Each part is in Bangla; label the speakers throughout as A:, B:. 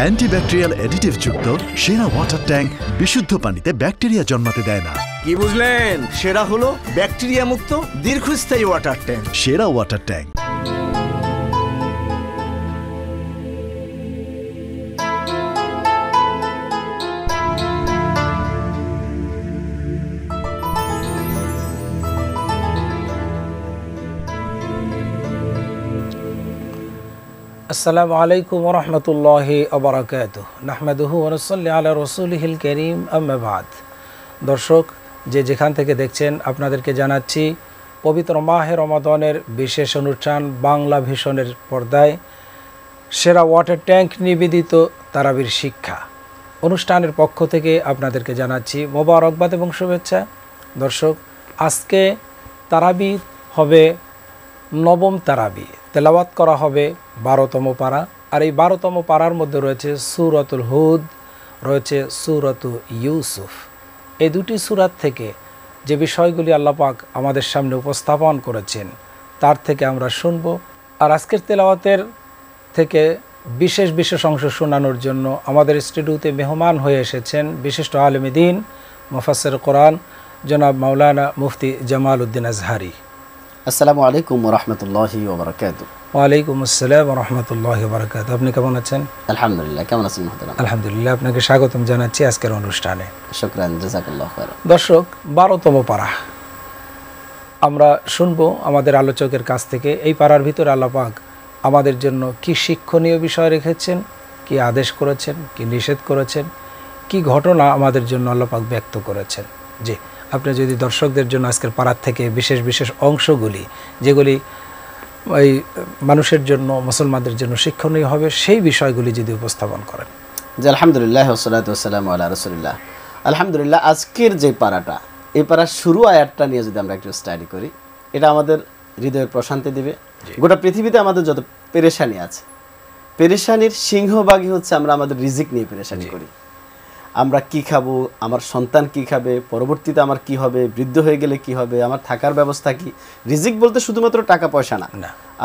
A: অ্যান্টিব্যাকটেরিয়াল অ্যাডিটিভ যুক্ত সেরা ওয়াটার ট্যাঙ্ক বিশুদ্ধ পানিতে ব্যাকটেরিয়া জন্মাতে দেয় না।
B: কি বুঝলেন? সেরা হলো ব্যাকটেরিয়া মুক্ত দীর্ঘস্থায়ী ওয়াটার ট্যাঙ্ক।
A: সেরা ওয়াটার ট্যাঙ্ক।
C: আসসালামু আলাইকুম ওয়া রাহমাতুল্লাহি ওয়া বারাকাতুহু নাহমাদুহু ওয়া নুসাল্লি আলা রাসূলিহিল কারীম আম্মা বাদ। দর্শক, যে যেখান থেকে দেখছেন আপনাদেরকে জানাচ্ছি পবিত্র মাহে রমাদানের বিশেষ অনুষ্ঠান বাংলা ভিশনের পর্দায় সেরা ওয়াটার ট্যাঙ্ক নিবেদিত তারাবির শিক্ষা অনুষ্ঠানের পক্ষ থেকে আপনাদেরকে জানাচ্ছি মোবারকবাদ এবং শুভেচ্ছা। দর্শক, আজকে তারাবি হবে নবম তারাবি, তেলাওয়াত করা হবে 12তম পারা। আর এই 12তম পারার মধ্যে রয়েছে সূরাতুল হুদ, রয়েছে সূরাতু ইউসুফ। এই দুটি সূরাত থেকে যে বিষয়গুলি আল্লাহ পাক আমাদের সামনে উপস্থাপন করেছেন তার থেকে আমরা শুনব। আর আজকের তেলাওয়াতের থেকে বিশেষ বিশেষ অংশ শোনানোর জন্য আমাদের স্টুডিওতে মেহমান হয়ে এসেছেন বিশিষ্ট আলেমে দ্বীন মুফাসসির কোরআন জনাব মাওলানা মুফতি জামাল উদ্দিন আজহারি।
D: আসসালামু আলাইকুম ওয়া রাহমাতুল্লাহি ওয়া বারাকাতুহু।
C: ওয়ালাইকুম আসসালাম ওয়া রাহমাতুল্লাহি ওয়া বারাকাতুহু। আপনি কেমন আছেন?
D: আলহামদুলিল্লাহ। কেমন আছেন মুহতারাম?
C: আলহামদুলিল্লাহ। আপনাকে স্বাগতম জানাচ্ছি আজকের অনুষ্ঠানে।
D: শুকরান, জাযাকাল্লাহু খাইরান।
C: দর্শক, 12তম পারা আমরা শুনবো আমাদের আলোচকের কাছ থেকে। এই পারার ভিতরে আল্লাহ পাক আমাদের জন্য কি শিক্ষণীয় বিষয় রেখেছেন, কি আদেশ করেছেন, কি নিষেধ করেছেন, কি ঘটনা আমাদের জন্য আল্লাহ পাক ব্যক্ত করেছেন। জি, আপনি যদি দর্শকদের জন্য আজকের পারার থেকে বিশেষ বিশেষ অংশগুলি যেগুলি ওই মানুষের জন্য, মুসলমানদের জন্য শিক্ষণীয় হবে, সেই বিষয়গুলি যদি উপস্থাপন করেন।
D: জি, আলহামদুলিল্লাহ ওয়াসসালাতু ওয়াসসালামু আলা রাসূলিল্লাহ। আলহামদুলিল্লাহ, আজকের যে পারাটা, এই পারার শুরু আয়াতটা নিয়ে যদি আমরা একটু স্টাডি করি, এটা আমাদের হৃদয়ের প্রশান্তি দিবে। গোটা পৃথিবীতে আমাদের যত পেরেশানি আছে, পেরেশানির সিংহভাগই হচ্ছে আমরা আমাদের রিজিক নিয়ে পেরেশানি করি। আমরা কি খাবো, আমার সন্তান কি খাবে, পরবর্তীতে আমার কি হবে, বৃদ্ধ হয়ে গেলে কি হবে, আমার থাকার ব্যবস্থা কি। রিজিক বলতে শুধুমাত্র টাকা পয়সা না,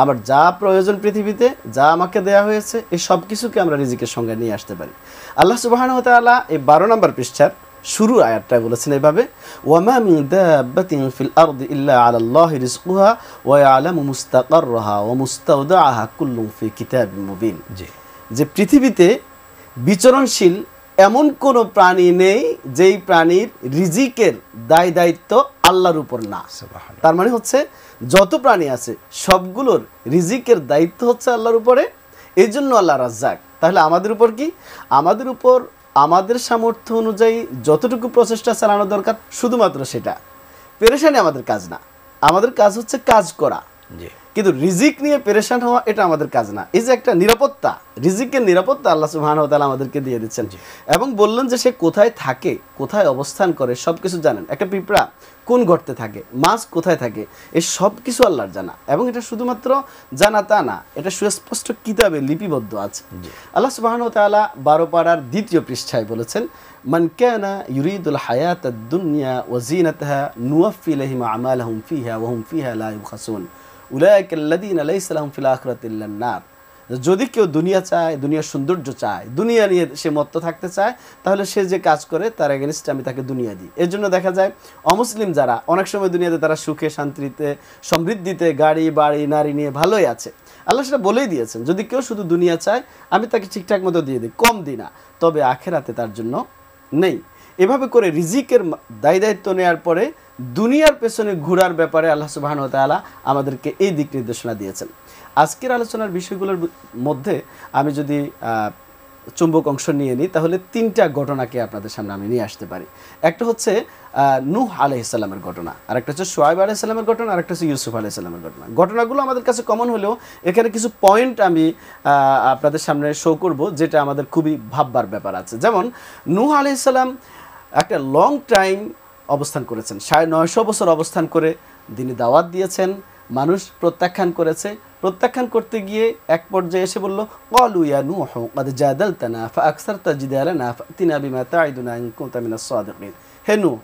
D: আমার যা প্রয়োজন পৃথিবীতে, যা আমাকে দেয়া হয়েছে, এই সব কিছুকে আমরা রিজিকের সঙ্গে নিয়ে আসতে পারি। আল্লাহ সুবহানাহু ওয়া তাআলা এই 12 নম্বর পৃষ্ঠার শুরু আয়াতটা বলেছেন এভাবে, ওয়ামা মিন দাব্বাতিন ফিল আরদি ইল্লা আলাল্লাহি রিজকুহা ওয়া ইয়ালামু মুস্তাকাররাহা ওয়া মুস্তাওদাআহা কুল্লুন ফি কিতাবিন মুবিন। যে পৃথিবীতে বিচরণশীল এমন কোনো প্রাণী নেই যেই প্রাণীর রিজিকের দায় দায়িত্ব আল্লাহর উপর না। তার মানে হচ্ছে যত প্রাণী আছে সবগুলোর রিজিকের দায়িত্ব হচ্ছে আল্লাহর উপরে। এই জন্য আল্লাহ রাজ্জাক। তাহলে আমাদের উপর কি? আমাদের উপর আমাদের সামর্থ্য অনুযায়ী যতটুকু প্রচেষ্টা চালানো দরকার শুধুমাত্র সেটা। পেরেশানি আমাদের কাজ না, আমাদের কাজ হচ্ছে কাজ করা। কিন্তু রিজিক নিয়ে পেরেশান হওয়া এটা আমাদের কাজ না। এই যে একটা নিরাপত্তা, রিজিকের নিরাপত্তা আল্লাহ সুবহানাহু ওয়া তাআলা আমাদেরকে দিয়ে দিচ্ছেন এবং বললেন যে সে কোথায় থাকে, কোথায় অবস্থান করে সব কিছু জানেন। একটা পিঁপড়া কোন গর্তে থাকে, মাছ কোথায় থাকে, এই সব কিছু আল্লাহর জানা। এবং এটা শুধুমাত্র জানা তা না, এটা সুস্পষ্ট কিতাবে লিপিবদ্ধ আছে। আল্লাহ সুবহানাহু ওয়া তাআলা 12 পারার 2য় পৃষ্ঠায় বলেছেন, মান কানা ইউরিদুল হায়াতাদ দুনিয়া ওয়া জিনাতাহা নুওয়াফি ইলাইহিম আমালাহুম ফিহা ওয়া হুম ফিহা লা ইউখাসুন উলাইকাল্লাযীনা লাইসা লাহুম ফিল আখিরাতি ইল্লান নার। যদি কেউ দুনিয়া চায়, দুনিয়ার সৌন্দর্য চায়, দুনিয়া নিয়ে সে মত্ত থাকতে চায়, তাহলে সে যে কাজ করে তার এগেনস্টে আমি তাকে দুনিয়া দিই। এর জন্য দেখা যায় অমুসলিম যারা অনেক সময় দুনিয়াতে তারা সুখে শান্তিতে সমৃদ্ধিতে গাড়ি বাড়ি নারী নিয়ে ভালোই আছে। আল্লাহ সেটা বলেই দিয়েছেন, যদি কেউ শুধু দুনিয়া চায় আমি তাকে ঠিকঠাক মতো দিয়ে দিই, কম দিই না, তবে আখেরাতে তার জন্য নেই। এভাবে করে রিজিকের দায় দায়িত্ব নেওয়ার পরে দুনিয়ার পেছনে ঘোরার ব্যাপারে আল্লাহ সুবহানাহু ওয়া তাআলা আমাদেরকে এই দিক নির্দেশনা দিয়েছেন। আজকের আলোচনার বিষয়গুলোর মধ্যে আমি যদি চুম্বক অংশ নিয়ে নিই, তাহলে 3টা ঘটনাকে আপনাদের সামনে আমি নিয়ে আসতে পারি। একটা হচ্ছে নূহ আলাইহিস সালামের ঘটনা, আর একটা হচ্ছে শুআয়ব আলাইহিস সালামের ঘটনা, আর একটা হচ্ছে ইউসুফ আলাইহিস সালামের ঘটনা। ঘটনাগুলো আমাদের কাছে কমন হলেও এখানে কিছু পয়েন্ট আমি আপনাদের সামনে শো করব যেটা আমাদের খুবই ভাববার ব্যাপার আছে। যেমন নূহ আলাইহিস সালাম একটা লং টাইম অবস্থান করেছেন, 950 বছর অবস্থান করে দিনে দাওয়াত দিয়েছেন, মানুষ প্রত্যাখ্যান করেছে। প্রত্যাখ্যান করতে গিয়ে এক পর্যায়ে এসে বলল, ক্বালু ইয়া নূহু ক্বাদ জাদালতানা ফাআকসারতা জিদালানা ফাতিনা বিমা তাইদুনা ইন কুনতা মিনাস সাদিকিন। হে নূহ,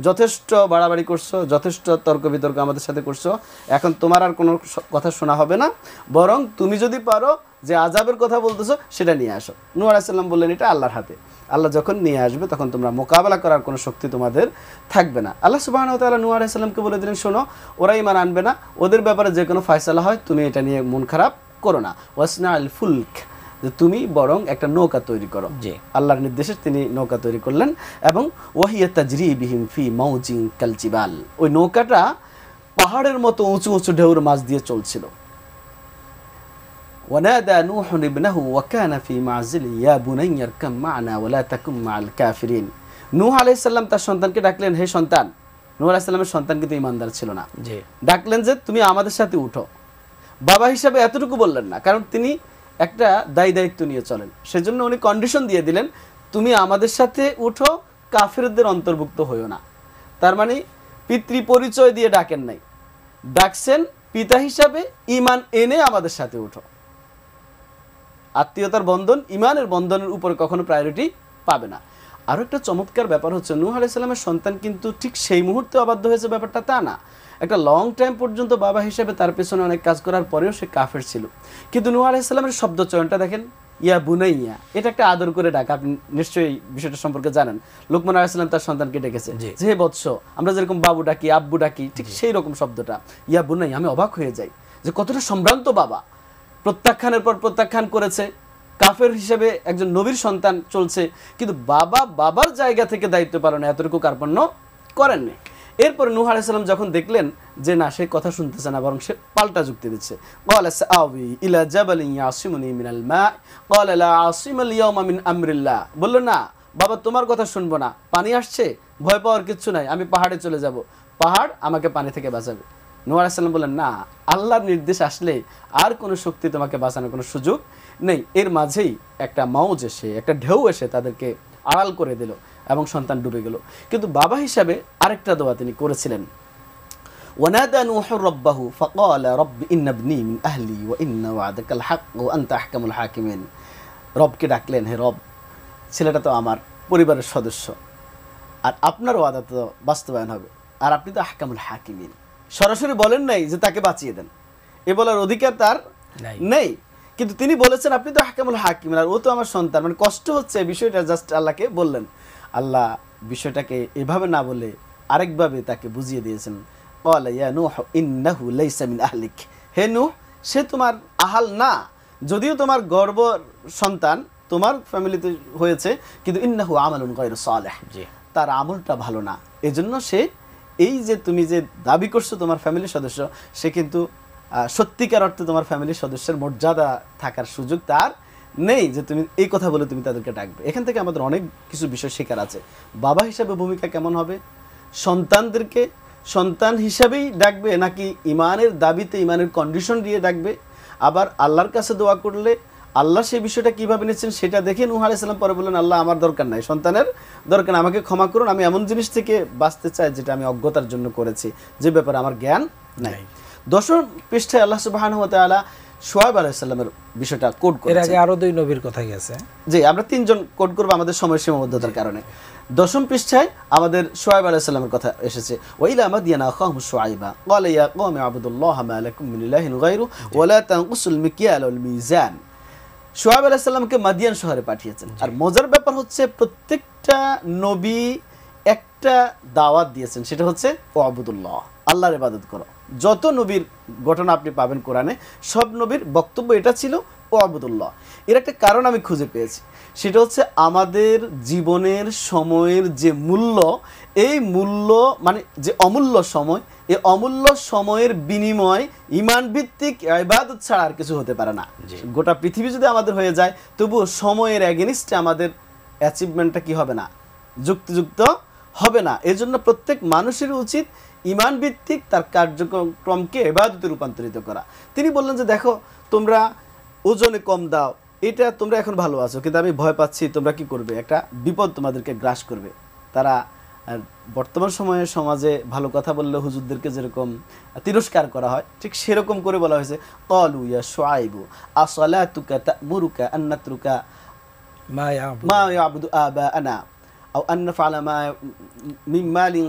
D: যথেষ্ট বাড়াবাড়ি করছো, যথেষ্ট তর্ক বিতর্ক আমাদের সাথে করছো, এখন তোমার আর কোনো কথা শোনা হবে না, বরং তুমি যদি পারো যে আযাবের কথা বলতেছো সেটা নিয়ে আসো। নূহ আলাইহিস সালাম বললেন এটা আল্লাহর হাতে, আল্লাহ যখন নিয়ে আসবে তখন তোমরা মোকাবেলা করার কোনো শক্তি তোমাদের থাকবে না। আল্লাহ সুবহানাহু ওয়া তাআলা নূহ আলাইহিস সালামকে বলে দিলেন, শোনো ওরা ঈমান আনবে না, ওদের ব্যাপারে যে কোনো ফয়সালা হয় তুমি এটা নিয়ে মন খারাপ করো না। ওয়াসনা আল ফুলক, যে তুমি বরং একটা নৌকা তৈরি করো।
C: জি।
D: আল্লাহর নির্দেশে তিনি নৌকা তৈরি করলেন এবং ওয়াহিয়া তাজরি বিহিম ফি মাউজিন কাল জিবাল, ওই নৌকাটা পাহাড়ের মতো উঁচু উঁচু ঢেউর মাঝ দিয়ে চলছিল। ওয়ানাদা নূহু ইবনাহু ওয়া কানা ফি মাযিল ইয়া বুনাইয়া আরকাম মা'না ওয়া লা তাকুম মা'আল কাফিরিন। নূহ আলাইহিস সালাম তার সন্তানকে ডাকলেন, হে সন্তান। নূহ আলাইহিস সালামের সন্তান কিন্তু ঈমানদার ছিল না।
C: জি।
D: ডাকলেন যে তুমি আমাদের সাথে উঠো। বাবা হিসাবে এতটুকু বললেন না, কারণ তিনি একটা দায়িত্ব নিয়ে চলেন, সেজন্য উনি কন্ডিশন দিয়ে দিলেন, তুমি আমাদের সাথে উঠো, কাফেরদের অন্তর্ভুক্ত হইও না। তার মানে পিতৃ পরিচয় দিয়ে ডাকেন নাই, ডাকছেন পিতা হিসাবে, ঈমান এনে আমাদের সাথে উঠো। আত্মীয়তার বন্ধন, ঈমানের বন্ধনের উপরে কখনো প্রায়োরিটি পাবে না। আরও একটা চমৎকার ব্যাপার হচ্ছে, নূহ আলাইহিস সালামের সন্তান কিন্তু ঠিক সেই মুহূর্তে অবাধ্য হয়েছে ব্যাপারটা তা না। একটা লং টাইম পর্যন্ত বাবা হিসেবে তার পেছনে অনেক কাজ করার পরেও সে কাফের ছিল। কিন্তু নূহ আলাইহিস সালামের শব্দ চয়নটা দেখেন, ইয়া বুনাইয়া, এটা একটা আদর করে ডাক। আপনি নিশ্চয়ই বিষয়টা সম্পর্কে জানেন। লুকমান আলাইহিস সালাম তার সন্তানকে ডেকেছে যে হে বৎস, আমরা যেরকম বাবু ডাকি, আব্বু ডাকি, ঠিক সেই রকম শব্দটা ইয়া বুনাইয়া। আমি অবাক হয়ে যাই যে কতটা সম্ভ্রান্ত বাবা, প্রত্যাখ্যানের পর প্রত্যাখ্যান করেছে, কাফের হিসেবে একজন নবীর সন্তান চলছে, কিন্তু বাবার জায়গা থেকে দায়িত্ব পালনে এতটুকু কার্পণ্য করেননি। এরপর নূহ আলাইহিস সালাম যখন দেখলেন যে না, সে কথা শুনতেছে না, বরং সে পাল্টা যুক্তি দিচ্ছে, ক্বালা সাআবি ইলা জাবালিন ইয়াসিমুনি মিনাল মা ক্বালা লা আসিমাল ইয়াওমা মিন আমরিল্লাহ। বলল না বাবা, তোমার কথা শুনবো না, পানি আসছে, ভয় পাওয়ার কিচ্ছু নাই, আমি পাহাড়ে চলে যাব, পাহাড় আমাকে পানি থেকে বাঁচাবে। নূহ আলাইহিস সালাম বললেন না, আল্লাহর নির্দেশ আসলে আর কোনো শক্তি তোমাকে বাঁচানোর কোনো সুযোগ নেই। এর মাঝেই একটা মাউজ এসে, একটা ঢেউ এসে তাদেরকে আড়াল করে দিল এবং সন্তান ডুবে গেল। কিন্তু বাবা হিসাবে আরেকটা দোয়া তিনি করেছিলেন, ওয়ানাদা নূহু রাব্বাহু ফাকালা রাব্বি ইন্না ইবনি মিন আহলি ওয়া ইন্না ওয়া'দাকাল হক ওয়া আনতা আহকামুল হাকিমিন। রবকে ডাকলেন, হে রব, ছেলেটা তো আমার পরিবারের সদস্য, আর আপনার ওয়াদা তো বাস্তবায়ন হবে, আর আপনি তো আহকামুল হাকিমিন। সরাসরি বলেন নাই যে তাকে বাঁচিয়ে দেন, এ বলার অধিকার তার নেই, কিন্তু তিনি বলেছেন আপনি তো আহকামুল হাকিমিন, আর ও তো আমার সন্তান। মানে কষ্ট হচ্ছে বিষয়টা, জাস্ট আল্লাহকে বললেন। আল্লাহ বিষয়টাকে এভাবে না বলে আরেকভাবে তাকে বুঝিয়ে দিয়েছেন, ক্বালা ইয়া নূহ ইন্নাহু লাইসা মিন আহলিক। হে নূহ, সে তোমার আহাল না, যদিও তোমার গর্ভ সন্তান তোমার ফ্যামিলিতে হয়েছে, কিন্তু ইন্নাহু আমালুন গায়রু সালিহ, তার আমলটা ভালো না। এজন্য সে, এই যে তুমি যে দাবি করছো তোমার ফ্যামিলির সদস্য, সে কিন্তু সত্যিকার অর্থে তোমার ফ্যামিলির সদস্যের মর্যাদা থাকার সুযোগ তার নেই, যে তুমি এই কথা বলে তুমি তাদেরকে ডাকবে। এখান থেকে আমাদের অনেক কিছু বিষয় শেখার আছে। বাবা হিসাবে ভূমিকা কেমন হবে, সন্তানদেরকে সন্তান হিসাবেই ডাকবে, নাকি ইমানের দাবিতে, ইমানের কন্ডিশন দিয়ে ডাকবে। আবার আল্লাহর কাছে দোয়া করলে আল্লাহ সেই বিষয়টা কীভাবে নিচ্ছেন সেটা দেখে নূহ আলাইহিস সালাম পরে বললেন, আল্লাহ আমার দরকার নাই, সন্তানের দরকার, আমাকে ক্ষমা করুন, আমি এমন জিনিস থেকে বাঁচতে চাই যেটা আমি অজ্ঞতার জন্য করেছি, যে ব্যাপারে আমার জ্ঞান নাই। 10 পৃষ্ঠায় আল্লাহ সুবহানাহু ওয়া তাআলা শুআয়ব আলাইহিস সালামের বিষয়টা কোড করেছেন।
C: এর আগে আরো 2 নবীর কথা গেছে।
D: জি, আমরা 3 জন কোড করব আমাদের সময় সীমাবদ্ধতার কারণে। 10 পৃষ্ঠায় আমাদের শুআয়ব আলাইহিস সালামের কথা এসেছে, ওয়া ইলা মাদিয়ানা আখাহুম শুআয়বা ক্বালা ইয়া কওমি আবুদুল্লাহ মা লাকুম মিন ইলাহিন গায়রু ওয়া লা তানকুসুল মিকিয়াল ওয়াল মিজান। শুআয়ব আলাইহিস সালামকে মাদিয়ান শহরে পাঠিয়েছেন। আর মজার ব্যাপার হচ্ছে, প্রত্যেকটা নবী একটা দাওয়াত দিয়েছেন, সেটা হচ্ছে ওয়াবুদুল্লাহ, আল্লাহর ইবাদত করো। যত নবীর ঘটনা আপনি পাবেন কোরআনে, সব নবীর বক্তব্য এটা ছিল ওয়াবুদুল্লাহ। এর একটা কারণ আমি খুঁজে পেয়েছি, সেটা হচ্ছে আমাদের জীবনের সময়ের যে মূল্য, এই মূল্য মানে যে অমূল্য সময়, এই অমূল্য সময়ের বিনিময় ঈমান ভিত্তিক ইবাদত ছাড়া আর কিছু হতে পারে না। গোটা পৃথিবী যদি আমাদের হয়ে যায়, তবুও সময়ের এগেনিস্টে আমাদের অ্যাচিভমেন্টটা কি হবে না, যুক্তিযুক্ত হবে না। এজন্য প্রত্যেক মানুষের উচিত ঈমান ভিত্তিক তার কার্যক্রমকে ইবাদতে রূপান্তরিত করা। তিনি বললেন যে দেখো, তোমরা ওজনে কম দাও, এটা তোমরা এখন ভালো আছো, কিন্তু আমি ভয় পাচ্ছি তোমরা কি করবে, একটা বিপদ তোমাদেরকে গ্রাস করবে। তারা বর্তমান সময়ে সমাজে ভালো কথা বললে হুজুরদেরকে যেরকম তিরস্কার করা হয়, ঠিক সেরকম করে বলা হয়েছে, ক্বালু ইয়া শুআইবু আসসালাতুকা তা'মুরুকা আন নাতরুকা মা ইয়াবুদু আবা'না আও আন নাফআলা মা মিন মালিন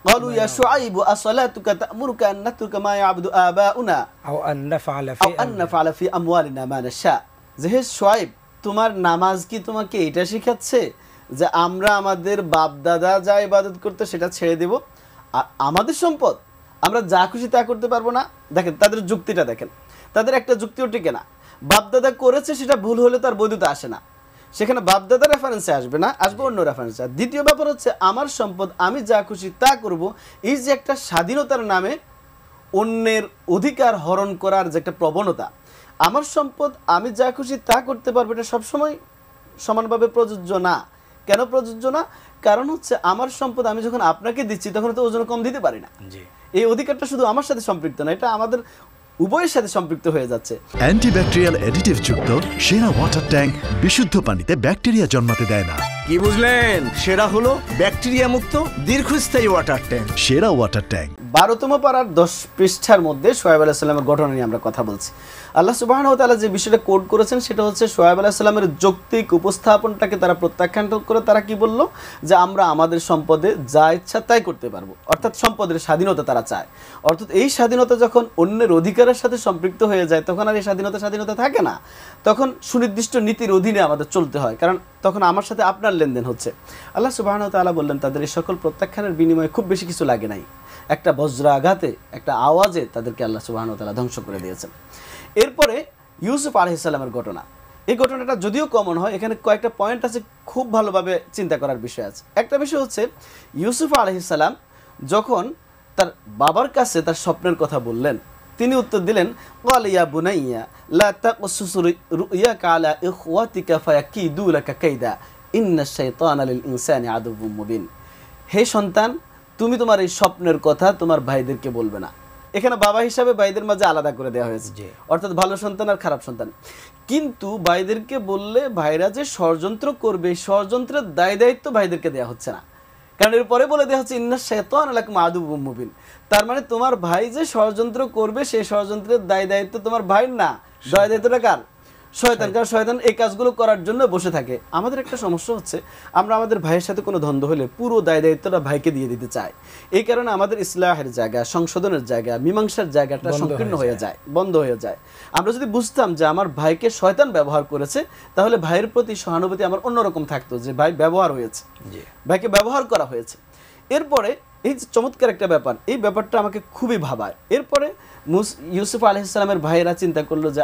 D: ক্বালু ইয়া শুআইব আসসালাতুকা তা'মুরুকা আন নাতরুকা মা ইয়াবুদু আবাউনা
C: আও আন নাফআলা
D: ফি আমওয়ালিনা মা নাশা। যে হে শুআইব, তোমার নামাজ কি তোমাকে এটা শেখাচ্ছে যে আমরা আমাদের বাপ দাদা যা ইবাদত করতে সেটা ছেড়ে দেব, আর আমাদের সম্পদ আমরা যা খুশি তা করতে পারবো না? দেখেন তাদের যুক্তিটা, দেখেন তাদের একটা যুক্তিও টিকে না। বাপদাদা করেছে সেটা ভুল হলে তার বৈধতা আসে না, সেখানে বাপদাদা রেফারেন্সে আসবে না, আসবে অন্য রেফারেন্সে। দ্বিতীয় ব্যাপার হচ্ছে আমার সম্পদ আমি যা খুশি তা করব, এই যে একটা স্বাধীনতার নামে অন্যের অধিকার হরণ করার যে একটা প্রবণতা, আমার সম্পদ আমি যা খুশি তা করতে পারবো, এটা সবসময় সমানভাবে প্রযোজ্য না। কেন প্রযোজ্য না? কারণ হচ্ছে আমার সম্পদ আমি যখন আপনাকে দিচ্ছি তখন তো ওজন কম দিতে পারি না। এই অধিকারটা শুধু আমার সাথে সম্পৃক্ত না, এটা আমাদের উভয়ের সাথে সম্পৃক্ত হয়ে যাচ্ছে।
A: অ্যান্টিব্যাকটেরিয়াল অ্যাডিটিভ যুক্ত সেরা ওয়াটার ট্যাঙ্ক বিশুদ্ধ পানিতে ব্যাকটেরিয়া জন্মাতে দেয় না।
B: কি বুঝলেন? সেরা হলো ব্যাকটেরিয়া মুক্ত দীর্ঘস্থায়ী ওয়াটার ট্যাঙ্ক।
A: সেরা ওয়াটার ট্যাঙ্ক।
D: 12তম পারার 10 পৃষ্ঠার মধ্যে শোয়েব আলাইহিস সালামের ঘটনা নিয়ে আমরা কথা বলছি। আল্লাহ সুবহানাহু ওয়া তাআলা যে বিষয়টা কোড করেছেন সেটা হচ্ছে শোয়েব আলাইহিস সালামের যৌক্তিক উপস্থাপনটাকে তারা প্রত্যাখ্যান করে তারা কি বলল, যে আমরা আমাদের সম্পদে যা ইচ্ছা তাই করতে পারবো, অর্থাৎ সম্পদের স্বাধীনতা তারা চায়। অর্থাৎ এই স্বাধীনতা যখন অন্যের অধিকারের সাথে সম্পৃক্ত হয়ে যায় তখন আর এই স্বাধীনতা থাকে না, তখন সুনির্দিষ্ট নীতির অধীনে আমাদের চলতে হয়, কারণ তখন আমার সাথে আপনার লেনদেন হচ্ছে। আল্লাহ সুবহানাহু ওয়া তাআলা বললেন তাদের এই সকল প্রত্যাখ্যানের বিনিময়ে খুব বেশি কিছু লাগে নাই, একটা বজ্রাঘাতে একটা আওয়াজে তাদেরকে আল্লাহ সুবহানাহু ওয়া তাআলা ধ্বংস করে দিয়েছেন। এরপরে ইউসুফ আলাইহিস সালামের ঘটনা, এই ঘটনাটা যদিও কমন হয়, এখানে কয়েকটা পয়েন্ট আছে খুব ভালোভাবে চিন্তা করার বিষয় আছে। একটা বিষয় হচ্ছে ইউসুফ আলাইহিস সালাম যখন তার বাবার কাছে তার স্বপ্নের কথা বললেন, তিনি উত্তর দিলেন ক্বালা ইয়া বুনাইয়া লা তাকসুস রুয়াকা আলা ইখওয়াতিকা ফায়াকিদু লাকা কাইদা ইন্নাশ শাইতানা লিল ইনসানি আদুউম মুবিন। হে সন্তান, তুমি তোমার এই স্বপ্নের কথা তোমার ভাইদেরকে বলবে না। এখানে বাবা হিসাবে ভাইদের মাঝে আলাদা করে দেওয়া হয়েছে, অর্থাৎ ভালো সন্তান আর খারাপ সন্তান। কিন্তু ভাইদেরকে বললে ভাইরা যে ষড়যন্ত্র করবে, ষড়যন্ত্রের দায় দায়িত্ব ভাইদেরকে দেওয়া হচ্ছে না, কারণ এরপরে বলে দেওয়া হচ্ছে ইন্নাশ শাইতানা লাকুম আদুউম মুবিন। তার মানে তোমার ভাই যে ষড়যন্ত্র করবে সেই ষড়যন্ত্রের দায় দায়িত্ব তোমার ভাইয়ের না, দায় দায়িত্বটা কার? শয়তান। কারণ শয়তান এই কাজগুলো করার জন্য বসে থাকে। আমাদের একটা সমস্যা হচ্ছে আমরা আমাদের ভাইয়ের সাথে কোনো দ্বন্দ্ব হলে পুরো দায় দায়িত্বটা ভাইকে দিয়ে দিতে চাই। এই কারণে আমাদের ইসলাহের জায়গা, সংশোধনের জায়গা, মীমাংসার জায়গাটা সংকীর্ণ হয়ে যায়, বন্ধ হয়ে যায়। আমরা যদি বুঝতাম যে আমার ভাইকে শয়তান ব্যবহার করেছে, তাহলে ভাইয়ের প্রতি সহানুভূতি আমার অন্যরকম থাকতো, যে ভাই ব্যবহার হয়েছে, ভাইকে ব্যবহার করা হয়েছে। এরপরে এই যে চমৎকার একটা ব্যাপার, এই ব্যাপারটা আমাকে খুবই ভাবায়। এরপরে ইউসুফ আলাইহিস সালামের ভাইয়েরা চিন্তা করলো যে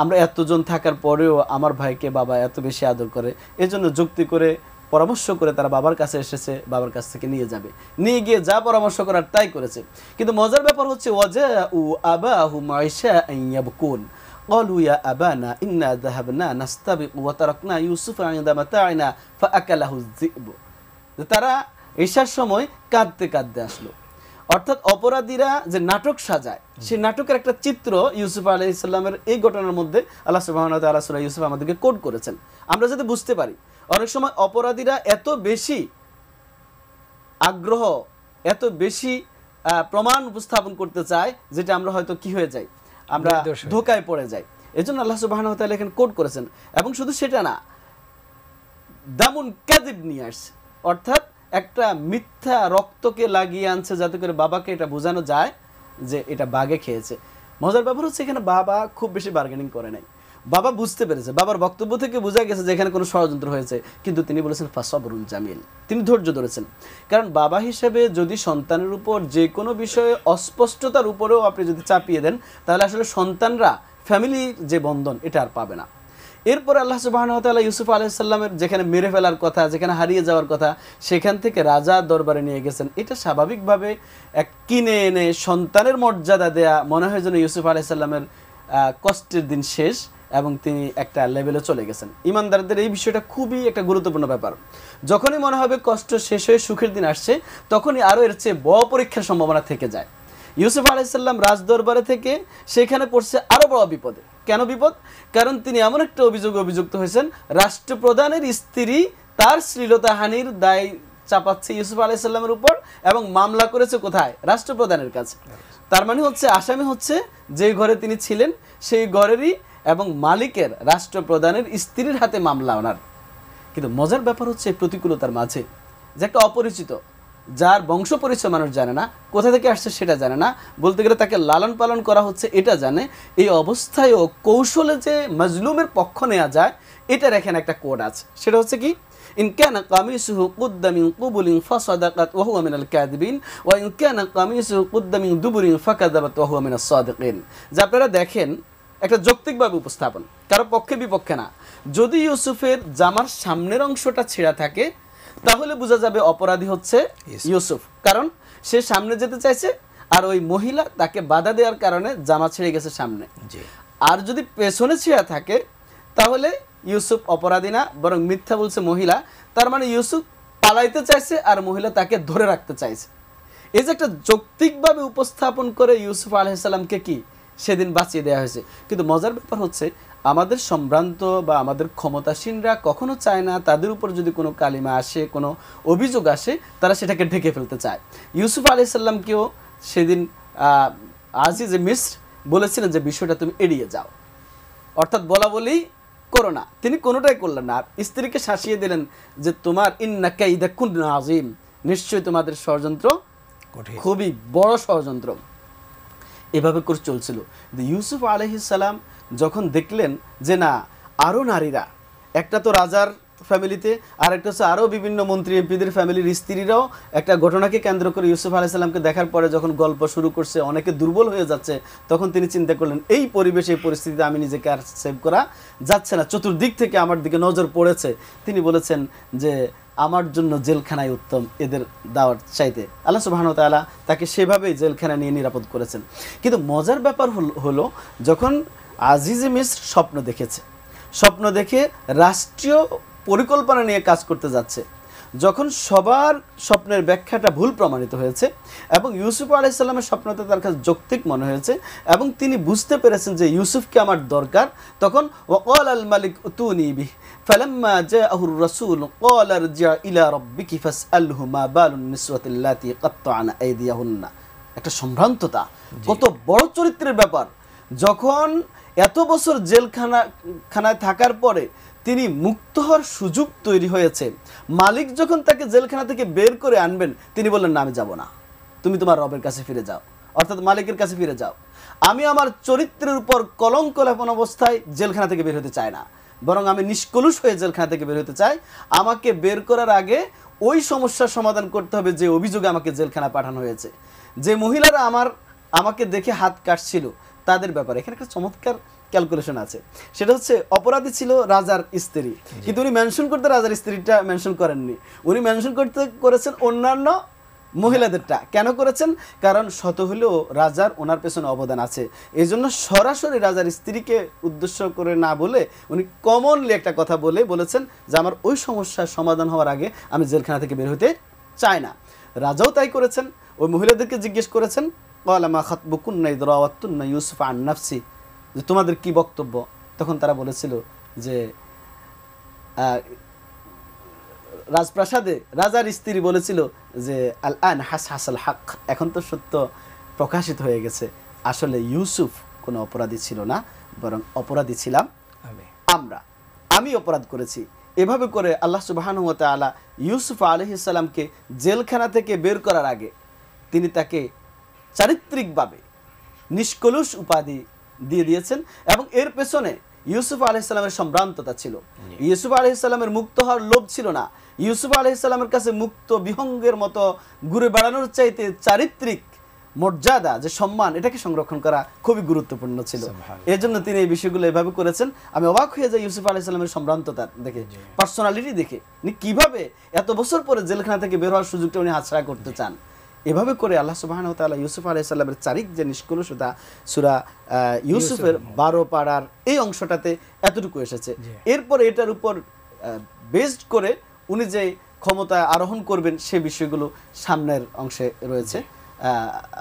D: আমরা এতজন থাকার পরেও আমার ভাইকে বাবা এত বেশি আদর করে, এজন্য যুক্তি করে পরামর্শ করে তারা বাবার কাছে এসেছে, বাবার কাছ থেকে নিয়ে যাবে। নিয়ে গিয়ে যা পরামর্শ করার তাই করেছে। কিন্তু মজার ব্যাপার হচ্ছে ওয়াজাউ আবাহুম ইশাআন ইয়াবকুন ক্বালু ইয়া আবানা ইন্না যাহাবনা নাস্তাবিকু ওয়া তারাকনা ইউসুফা ইনদা মাতা'না ফাআকালাহু যিব। তারা ঈশার সময় কাঁদতে কাঁদতে আসলো। অর্থাৎ অপরাধীরা যে নাটক সাজায়, সেই নাটকের একটা চিত্র ইউসুফ আলাইহিস সালামের এই ঘটনার মধ্যে আল্লাহ সুবহানাহু ওয়া তাআলা সূরা ইউসুফ আমাদেরকে কোড করেছেন, আমরা যাতে বুঝতে পারি। অনেক সময় অপরাধীরা এত বেশি আগ্রহ, এত বেশি প্রমাণ উপস্থাপন করতে চায়, যেটা আমরা হয়তো কি হয়ে যাই, আমরা ধোকায় পড়ে যাই। এজন্য আল্লাহ সুবহানাহু ওয়া তাআলা এখানে কোড করেছেন। এবং শুধু সেটা না, দামুন কাযিব নিয়ে আসছে, অর্থাৎ একটা মিথ্যা রক্তকে লাগিয়ে আনছে যাতে করে বাবাকে এটা বোঝানো যায় যে এটা বাঘে খেয়েছে। মজার ব্যাপার হচ্ছে এখানে বাবা খুব বেশি বার্গেনিং করে নাই, বাবা বুঝতে পেরেছে, বাবার বক্তব্য থেকে বোঝা গেছে যে এখানে কোনো ষড়যন্ত্র হয়েছে, কিন্তু তিনি বলেছেন ফাসবরুন জামিল, তিনি ধৈর্য ধরেছেন। কারণ বাবা হিসেবে যদি সন্তানের উপর যে কোনো বিষয়ে অস্পষ্টতার উপরেও আপনি যদি চাপিয়ে দেন, তাহলে আসলে সন্তানরা ফ্যামিলির যে বন্ধন এটা আর পাবে না। এরপরে আল্লাহ সুবহানাহু ওয়া তাআলা ইউসুফ আলাইহিস সালামের যেখানে মেরে ফেলার কথা, যেখানে হারিয়ে যাওয়ার কথা, সেখান থেকে রাজা দরবারে নিয়ে গেছেন। এটা স্বাভাবিকভাবে এক কিনে এনে সন্তানের মর্যাদা দেয়া মনে হয় যেন ইউসুফ আলাইহিস সালামের কষ্টের দিন শেষ এবং তিনি একটা লেভেলে চলে গেছেন। ইমানদারদের এই বিষয়টা খুবই একটা গুরুত্বপূর্ণ ব্যাপার। যখনই মনে হবে কষ্ট শেষ হয়ে সুখের দিন আসছে, তখনই আরও এর চেয়ে বড় পরীক্ষার সম্ভাবনা থেকে যায়। ইউসুফ আলাইহিস সালাম রাজদরবারে থেকে সেখানে পড়ছে আরও বড় বিপদে। কেন বিপদ? কারণ তিনি এমন একটা অভিযুক্ত হয়েছেন, রাষ্ট্রপ্রধানের স্ত্রী তার শ্লীলতাহানির দায় চাপাচ্ছে ইউসুফ আলাইহিস সালামের উপর এবং মামলা করেছে কোথায়? রাষ্ট্রপ্রধানের কাছে। তার মানে হচ্ছে আসামি হচ্ছে যে ঘরে তিনি ছিলেন সেই ঘরেরই এবং মালিকের রাষ্ট্রপ্রধানের স্ত্রীর হাতে মামলা ওনার। কিন্তু মজার ব্যাপার হচ্ছে এই প্রতিকূলতার মাঝে যে একটা অপরিচিত, যার বংশ পরিচয় মানুষ জানে না, কোথা থেকে আসছে সেটা জানে না, বলতে গেলে তাকে লালন পালন করা হচ্ছে এটা জানে, এই অবস্থায়ও কৌশলে যে মাজলুমের পক্ষ নেওয়া যায়, এটার এখানে একটা কোড আছে। সেটা হচ্ছে কি, ইন কানা কামিসুহু কুদ্দা মিন কুবুলিন ফাসাদাকাত ওয়া হুয়া মিনাল কাযিবিন ওয়া ইন কানা কামিসুহু কুদ্দা মিন দুবুরিন ফাকাযাবাত ওয়া হুয়া মিনাস সাদিকিন। যে আপনারা দেখেন একটা যৌক্তিকভাবে উপস্থাপন, কারো পক্ষে বিপক্ষে না। যদি ইউসুফের জামার সামনের অংশটা ছেঁড়া থাকে তাহলে বোঝা যাবে অপরাধী হচ্ছে ইউসুফ, কারণ সে সামনে যেতে চাইছে আর ওই মহিলা তাকে বাধা দেওয়ার কারণে জামা ছেড়ে গেছে সামনে। আর যদি পেছনে ছেঁড়া থাকে তাহলে ইউসুফ অপরাধী না, বরং মিথ্যা বলছে মহিলা। তার মানে ইউসুফ পালাইতে চাইছে আর মহিলা তাকে ধরে রাখতে চাইছে। এই যে একটা যৌক্তিকভাবে উপস্থাপন করে ইউসুফ আলাইহিস সালামকে কি সেদিন বাঁচিয়ে দেওয়া হয়েছে। কিন্তু মজার ব্যাপার হচ্ছে আমাদের সম্ভ্রান্ত বা আমাদের ক্ষমতাসীনরা কখনো চায় না তাদের উপর যদি কোনো কালিমা আসে, কোনো অভিযোগ আসে, তারা সেটাকে ঢেকে ফেলতে চায়। ইউসুফ আলাইহিস সালামকেও সেদিন আজিজ মিস্র বলেছিলেন যে বিষয়টা তুমি এড়িয়ে যাও, অর্থাৎ বলা বলেই করো না। তিনি কোনোটাই করলেন না, আর স্ত্রীকে শাসিয়ে দিলেন যে তোমার ইন্না কাইদা কুননা আযীম, নিশ্চয়ই তোমাদের ষড়যন্ত্র খুবই বড় ষড়যন্ত্র। এভাবে করে চলছিল। ইউসুফ আলাইহিস সালাম যখন দেখলেন যে না, আরও নারীরা, একটা তো রাজার ফ্যামিলিতে, আর একটা হচ্ছে আরও বিভিন্ন মন্ত্রী এমপিদের ফ্যামিলির স্ত্রীরাও একটা ঘটনাকে কেন্দ্র করে ইউসুফ আলাইহিস সালামকে দেখার পরে যখন গল্প শুরু করছে, অনেকে দুর্বল হয়ে যাচ্ছে, তখন তিনি চিন্তা করলেন এই পরিবেশে, এই পরিস্থিতিতে আমি নিজেকে আর সেভ করা যাচ্ছে না, চতুর্দিক থেকে আমার দিকে নজর পড়েছে। তিনি বলেছেন যে আমার জন্য জেলখানায় উত্তম এদের দাওয়াত চাইতে। আল্লাহ সুবহানাহু ওয়া তাআলা তাকে সেভাবেই জেলখানা নিয়ে নিরাপদ করেছেন। কিন্তু মজার ব্যাপার হলো যখন আজিজে মিস্র স্বপ্ন দেখেছে, স্বপ্ন দেখে রাষ্ট্রীয় পরিকল্পনা নিয়ে কাজ করতে যাচ্ছে, যখন সবার স্বপ্নের ব্যাখ্যাটা ভুল প্রমাণিত হয়েছে এবং ইউসুফ আলাইহিস সালামের স্বপ্নটা তার কাছে যৌক্তিক মনে হয়েছে এবং তিনি বুঝতে পেরেছেন যে ইউসুফকে আমার দরকার, তখন ওয়াকাল আল মালিক উতুনি বিহি ফালাম্মা জাআহুর রাসূল ক্বালা ইরজি ইলা রাব্বিকি ফাসআলহু মা বালুন নিসওয়াতিল্লাতী কাত্তা'না আইদিয়াহুন্না। একটা সম্ভ্রান্ততা, কত বড় চরিত্রের ব্যাপার। যখন এত বছর জেলখানায় থাকার পরে তিনি মুক্ত হওয়ার সুযোগ তৈরি হয়েছে, মালিক যখন তাকে জেলখানা থেকে বের করে আনবেন, তিনি বললেন না, আমি যাব না, তুমি তোমার রবের কাছে ফিরে যাও, অর্থাৎ মালিকের কাছে ফিরে যাও। আমি আমার চরিত্রের উপর কলঙ্ক লেপন অবস্থায় জেলখানা থেকে বের হতে চাই না, বরং আমি নিষ্কলুষ হয়ে জেলখানা থেকে বের হতে চাই। আমাকে বের করার আগে ওই সমস্যার সমাধান করতে হবে যে অভিযোগে আমাকে জেলখানা পাঠানো হয়েছে। যে মহিলারা আমাকে দেখে হাত কাটছিল তাদের ব্যাপারে এখানে একটা চমৎকার ক্যালকুলেশন আছে। সেটা হচ্ছে অপরাধী ছিল রাজার স্ত্রী, কিন্তু উনি মেনশন করতে রাজার স্ত্রীটা মেনশন করেননি, উনি মেনশন করেছেন অন্যান্য মহিলাদেরটা। কেন করেছেন? কারণ শত হলেও রাজার ওনার পেছনে অবদান আছে, এই জন্য সরাসরি রাজার স্ত্রীকে উদ্দেশ্য করে না বলে উনি কমনলি একটা কথা বলেছেন যে আমার ওই সমস্যার সমাধান হওয়ার আগে আমি জেলখানা থেকে বের হতে চাই না। রাজাও তাই করেছেন, ওই মহিলাদেরকে জিজ্ঞেস করেছেন ক্বালা মা খাতবুকুন্না ইয রাওয়াতুন্না ইউসুফ আন নাফসি, যে তোমাদের কি বক্তব্য? তখন তারা বলেছিল যে রাজপ্রাসাদে রাজার স্ত্রী বলেছিল যে আল আন হাসাল হক, এখন তো সত্য প্রকাশিত হয়ে গেছে, আসলে ইউসুফ কোনো অপরাধী ছিল না, বরং অপরাধী ছিলাম আমি অপরাধ করেছি। এভাবে করে আল্লাহ সুবহানাহু ওয়া তাআলা ইউসুফ আলাইহিস সালামকে জেলখানা থেকে বের করার আগে তিনি তাকে চারিত্রিকভাবে নিষ্কলুষ উপাধি দিয়ে দিয়েছেন এবং এর পেছনে ইউসুফ আলাইহিস সালামের সম্ভ্রান্ততা ছিল। ইউসুফ আলাইহিস সালামের মুক্ত হওয়ার লোভ ছিল না, ইউসুফ আলাইহিস সালামের কাছে মুক্ত বিহঙ্গের মতো ঘুরে বেড়ানোর চাইতে চারিত্রিক মর্যাদা, যে সম্মান, এটাকে সংরক্ষণ করা খুবই গুরুত্বপূর্ণ ছিল। এর জন্য তিনি এই বিষয়গুলো এভাবে করেছেন। আমি অবাক হয়ে যাই ইউসুফ আলাইহিস সালামের সম্ভ্রান্ততা দেখে, পার্সোনালিটি দেখে, উনি কিভাবে এত বছর পরে জেলখানা থেকে বের হওয়ার সুযোগটা উনি হাতছাড়া করতে চান। এভাবে করে আল্লাহ সুবহানাহু ওয়া তাআলা ইউসুফ আলাইহিস সালামের চারিক যে নিষ্কলুষতা সূরা ইউসুফের 12 পারার এই অংশটাতে এতটুকু এসেছে। এরপর এটার উপর বেসড করে উনি যে ক্ষমতা আরোহণ করবেন সে বিষয়গুলো সামনের অংশে রয়েছে।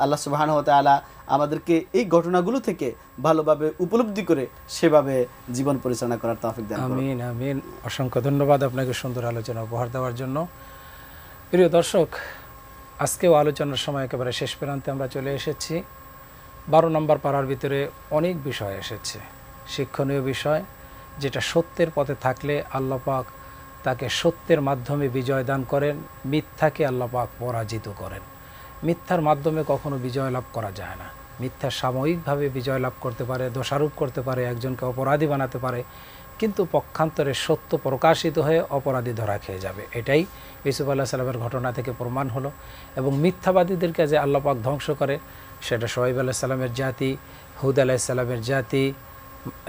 D: আল্লাহ সুবহানাহু ওয়া তাআলা আমাদেরকে এই ঘটনাগুলো থেকে ভালোভাবে উপলব্ধি করে সেভাবে জীবন পরিচালনা করার তৌফিক দান করুন।
C: আমিন আমিন। অসংখ্য ধন্যবাদ আপনাকে সুন্দর আলোচনা উপহার দেওয়ার জন্য। প্রিয় দর্শক, আজকেও আলোচনার সময় একেবারে শেষ প্রান্তে আমরা চলে এসেছি। 12 নম্বর পারার ভিতরে অনেক বিষয় এসেছে, শিক্ষণীয় বিষয়, যেটা সত্যের পথে থাকলে আল্লাহ পাক তাকে সত্যের মাধ্যমে বিজয় দান করেন, মিথ্যাকে আল্লাহ পাক পরাজিত করেন। মিথ্যার মাধ্যমে কখনো বিজয় লাভ করা যায় না। মিথ্যা সাময়িকভাবে বিজয় লাভ করতে পারে, দোষারোপ করতে পারে, একজনকে অপরাধী বানাতে পারে, কিন্তু পক্ষান্তরে সত্য প্রকাশিত হয়ে অপরাধী ধরা খেয়ে যাবে। এটাই ইউসুফ আলাইহিস সালামের ঘটনা থেকে প্রমাণ হলো। এবং মিথ্যাবাদীদেরকে যে আল্লাহ পাক ধ্বংস করে, সেটা শুআয়ব আলাইহিস সালামের জাতি, হুদ আলাইহিস সালামের জাতি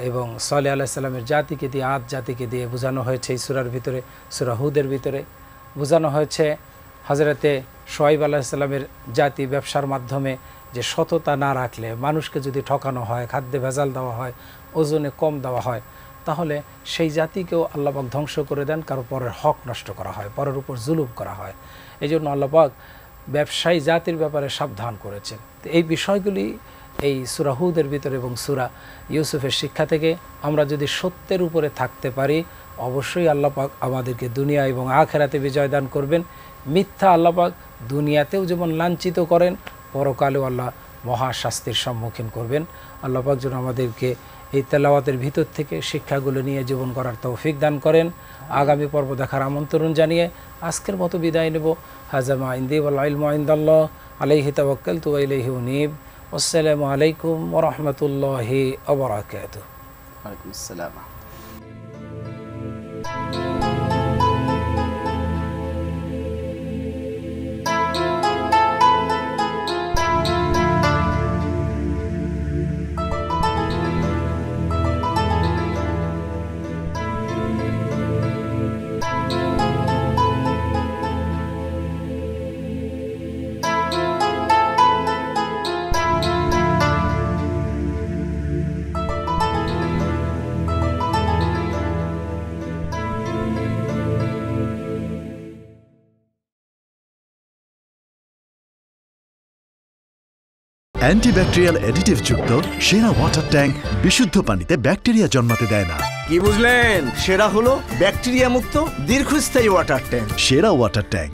C: এবং সালেহ আলাইহিস সালামের জাতিকে দিয়ে, আদ জাতিকে দিয়ে বোঝানো হয়েছে। এই সূরার ভিতরে, সূরা হুদের ভিতরে বোঝানো হয়েছে হযরতে শুআয়ব আলাইহিস সালামের জাতি ব্যবসার মাধ্যমে যে সততা না রাখলে, মানুষকে যদি ঠকানো হয়, খাদ্যে ভেজাল দেওয়া হয়, ওজনে কম দেওয়া হয়, তাহলে সেই জাতিকেও আল্লাহ পাক ধ্বংস করে দেন। কারো পরের হক নষ্ট করা হয়, পরের উপর জুলুম করা হয়। এই জন্য আল্লাহ পাক ব্যবসায়ী জাতির ব্যাপারে সাবধান করেছেন। তো এই বিষয়গুলি এই সূরা হুদের ভিতরে এবং সূরা ইউসুফের শিক্ষা থেকে আমরা যদি সত্যের উপরে থাকতে পারি, অবশ্যই আল্লাহ পাক আমাদেরকে দুনিয়া এবং আখিরাতে বিজয় দান করবেন। মিথ্যা আল্লাহ পাক দুনিয়াতেও যেমন লাঞ্ছিত করেন, পরকালেও আল্লাহ মহাশাস্তির সম্মুখীন করবেন। আল্লাহ পাক যেন আমাদেরকে এই তেলাওয়াতের ভিতর থেকে শিক্ষাগুলো নিয়ে জীবন করার তৌফিক দান করেন। আগামী পর্ব দেখার আমন্ত্রণ জানিয়ে আজকের মতো বিদায় নেব। হাযা মা ইনদি ওয়াল ইলমু ইনদাল্লাহ আলাইহি তাওয়াক্কালতু ওয়া ইলাইহি উনীব। আসসালামু আলাইকুম ওয়া রাহমাতুল্লাহি ওয়া বারাকাতুহু।
D: ওয়া আলাইকুম আসসালাম।
A: অ্যান্টিব্যাকটেরিয়াল অ্যাডিটিভ যুক্ত সেরা ওয়াটার ট্যাঙ্ক বিশুদ্ধ পানিতে ব্যাকটেরিয়া জন্মাতে দেয় না।
B: কি বুঝলেন? সেরা হলো ব্যাকটেরিয়া মুক্ত দীর্ঘস্থায়ী ওয়াটার ট্যাঙ্ক।
A: সেরা ওয়াটার ট্যাঙ্ক।